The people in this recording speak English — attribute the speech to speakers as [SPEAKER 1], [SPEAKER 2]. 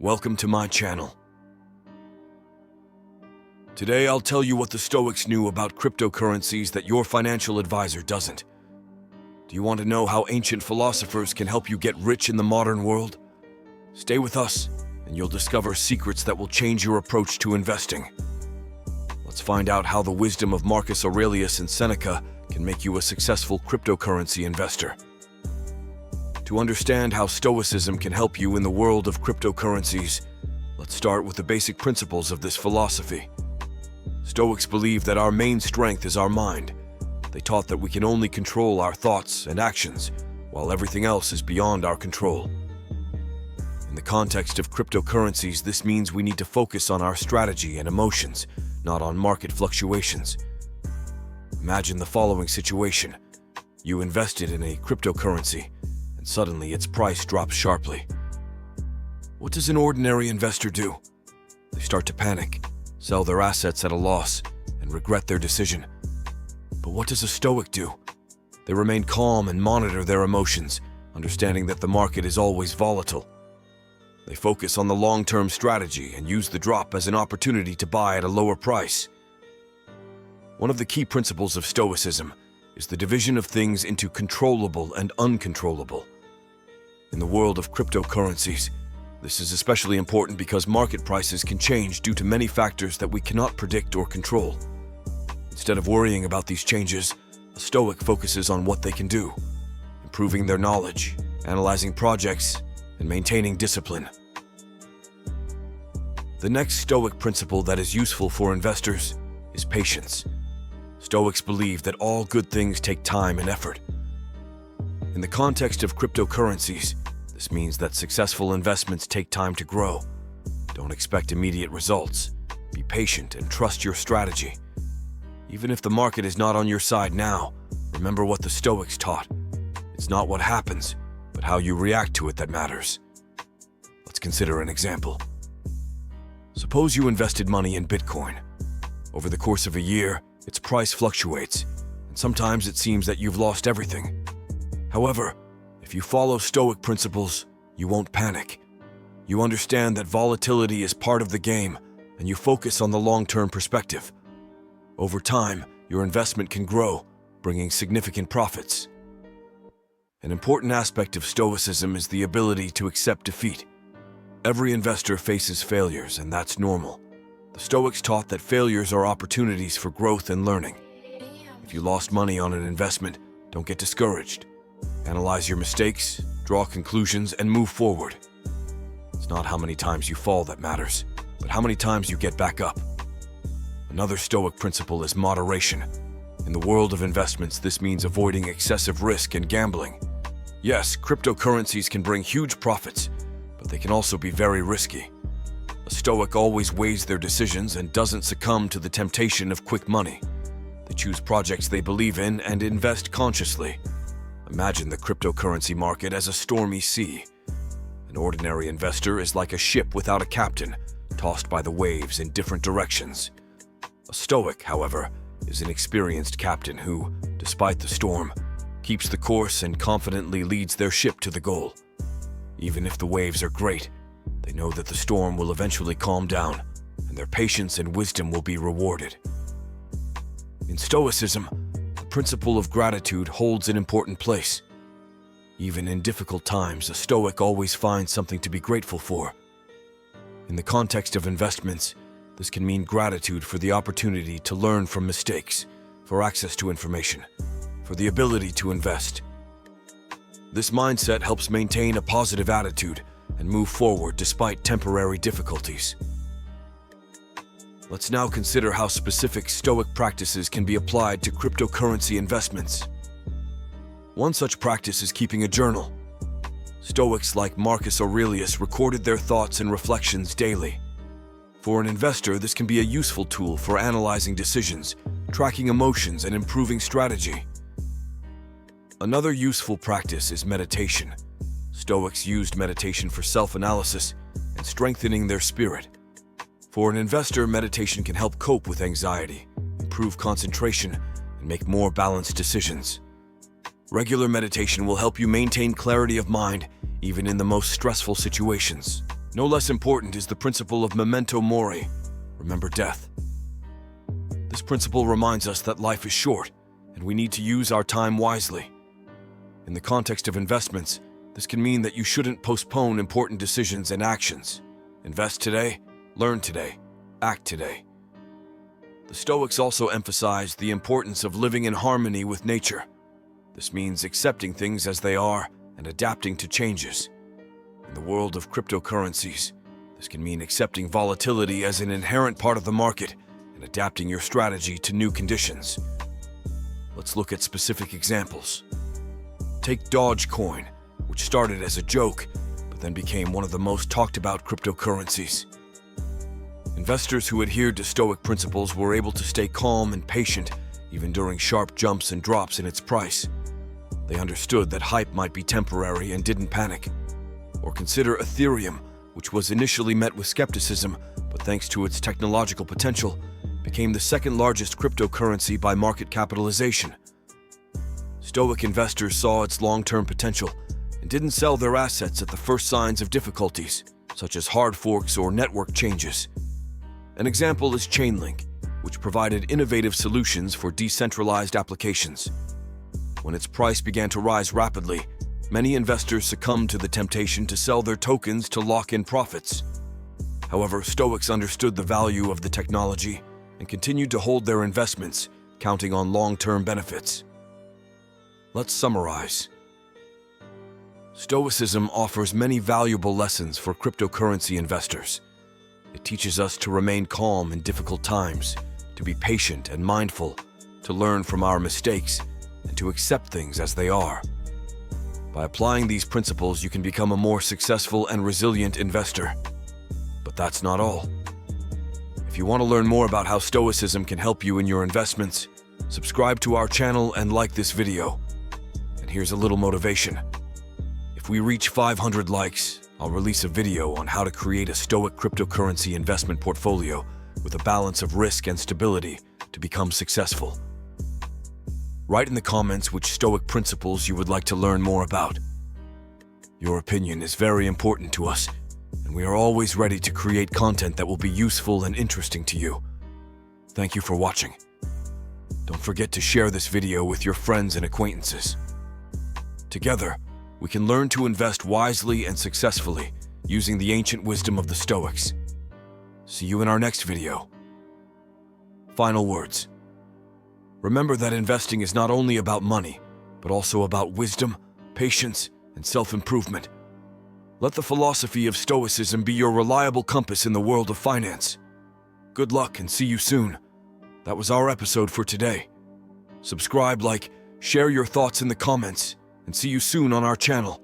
[SPEAKER 1] Welcome to my channel. Today I'll tell you what the Stoics knew about cryptocurrencies that your financial advisor doesn't. Do you want to know how ancient philosophers can help you get rich in the modern world? Stay with us, and you'll discover secrets that will change your approach to investing. Let's find out how the wisdom of Marcus Aurelius and Seneca can make you a successful cryptocurrency investor. To understand how Stoicism can help you in the world of cryptocurrencies, let's start with the basic principles of this philosophy. Stoics believe that our main strength is our mind. They taught that we can only control our thoughts and actions, while everything else is beyond our control. In the context of cryptocurrencies, this means we need to focus on our strategy and emotions, not on market fluctuations. Imagine the following situation. You invested in a cryptocurrency, and suddenly its price drops sharply. What does an ordinary investor do? They start to panic, sell their assets at a loss, and regret their decision. But what does a Stoic do? They remain calm and monitor their emotions, understanding that the market is always volatile. They focus on the long-term strategy and use the drop as an opportunity to buy at a lower price. One of the key principles of Stoicism is the division of things into controllable and uncontrollable. In the world of cryptocurrencies, this is especially important because market prices can change due to many factors that we cannot predict or control. Instead of worrying about these changes, a Stoic focuses on what they can do, improving their knowledge, analyzing projects, and maintaining discipline. The next Stoic principle that is useful for investors is patience. Stoics believe that all good things take time and effort. In the context of cryptocurrencies, this means that successful investments take time to grow. Don't expect immediate results. Be patient and trust your strategy. Even if the market is not on your side now, remember what the Stoics taught. It's not what happens, but how you react to it that matters. Let's consider an example. Suppose you invested money in Bitcoin. Over the course of a year, its price fluctuates, and sometimes it seems that you've lost everything. However, if you follow Stoic principles, you won't panic. You understand that volatility is part of the game, and you focus on the long-term perspective. Over time, your investment can grow, bringing significant profits. An important aspect of Stoicism is the ability to accept defeat. Every investor faces failures, and that's normal. The Stoics taught that failures are opportunities for growth and learning. If you lost money on an investment, don't get discouraged. Analyze your mistakes, draw conclusions, and move forward. It's not how many times you fall that matters, but how many times you get back up. Another Stoic principle is moderation. In the world of investments, this means avoiding excessive risk and gambling. Yes, cryptocurrencies can bring huge profits, but they can also be very risky. A Stoic always weighs their decisions and doesn't succumb to the temptation of quick money. They choose projects they believe in and invest consciously. Imagine the cryptocurrency market as a stormy sea. An ordinary investor is like a ship without a captain, tossed by the waves in different directions. A Stoic, however, is an experienced captain who, despite the storm, keeps the course and confidently leads their ship to the goal. Even if the waves are great, they know that the storm will eventually calm down, and their patience and wisdom will be rewarded. In Stoicism, the principle of gratitude holds an important place. Even in difficult times, a Stoic always finds something to be grateful for. In the context of investments, this can mean gratitude for the opportunity to learn from mistakes, for access to information, for the ability to invest. This mindset helps maintain a positive attitude and move forward despite temporary difficulties. Let's now consider how specific Stoic practices can be applied to cryptocurrency investments. One such practice is keeping a journal. Stoics like Marcus Aurelius recorded their thoughts and reflections daily. For an investor, this can be a useful tool for analyzing decisions, tracking emotions, and improving strategy. Another useful practice is meditation. Stoics used meditation for self-analysis and strengthening their spirit. For an investor, meditation can help cope with anxiety, improve concentration, and make more balanced decisions. Regular meditation will help you maintain clarity of mind even in the most stressful situations. No less important is the principle of memento mori, remember death. This principle reminds us that life is short, and we need to use our time wisely. In the context of investments, this can mean that you shouldn't postpone important decisions and actions. Invest today, learn today, act today. The Stoics also emphasize the importance of living in harmony with nature. This means accepting things as they are and adapting to changes. In the world of cryptocurrencies, this can mean accepting volatility as an inherent part of the market and adapting your strategy to new conditions. Let's look at specific examples. Take Dogecoin, which started as a joke, but then became one of the most talked about cryptocurrencies. Investors who adhered to Stoic principles were able to stay calm and patient even during sharp jumps and drops in its price. They understood that hype might be temporary and didn't panic. Or consider Ethereum, which was initially met with skepticism, but thanks to its technological potential, became the second largest cryptocurrency by market capitalization. Stoic investors saw its long-term potential and didn't sell their assets at the first signs of difficulties, such as hard forks or network changes. An example is Chainlink, which provided innovative solutions for decentralized applications. When its price began to rise rapidly, many investors succumbed to the temptation to sell their tokens to lock in profits. However, Stoics understood the value of the technology and continued to hold their investments, counting on long-term benefits. Let's summarize. Stoicism offers many valuable lessons for cryptocurrency investors. It teaches us to remain calm in difficult times, to be patient and mindful, to learn from our mistakes, and to accept things as they are. By applying these principles, you can become a more successful and resilient investor. But that's not all. If you want to learn more about how Stoicism can help you in your investments, subscribe to our channel and like this video. And here's a little motivation. If we reach 500 likes, I'll release a video on how to create a Stoic cryptocurrency investment portfolio with a balance of risk and stability to become successful. Write in the comments which Stoic principles you would like to learn more about. Your opinion is very important to us, and we are always ready to create content that will be useful and interesting to you. Thank you for watching. Don't forget to share this video with your friends and acquaintances. Together, we can learn to invest wisely and successfully using the ancient wisdom of the Stoics. See you in our next video. Final words. Remember that investing is not only about money, but also about wisdom, patience, and self-improvement. Let the philosophy of Stoicism be your reliable compass in the world of finance. Good luck and see you soon. That was our episode for today. Subscribe, like, share your thoughts in the comments, and see you soon on our channel.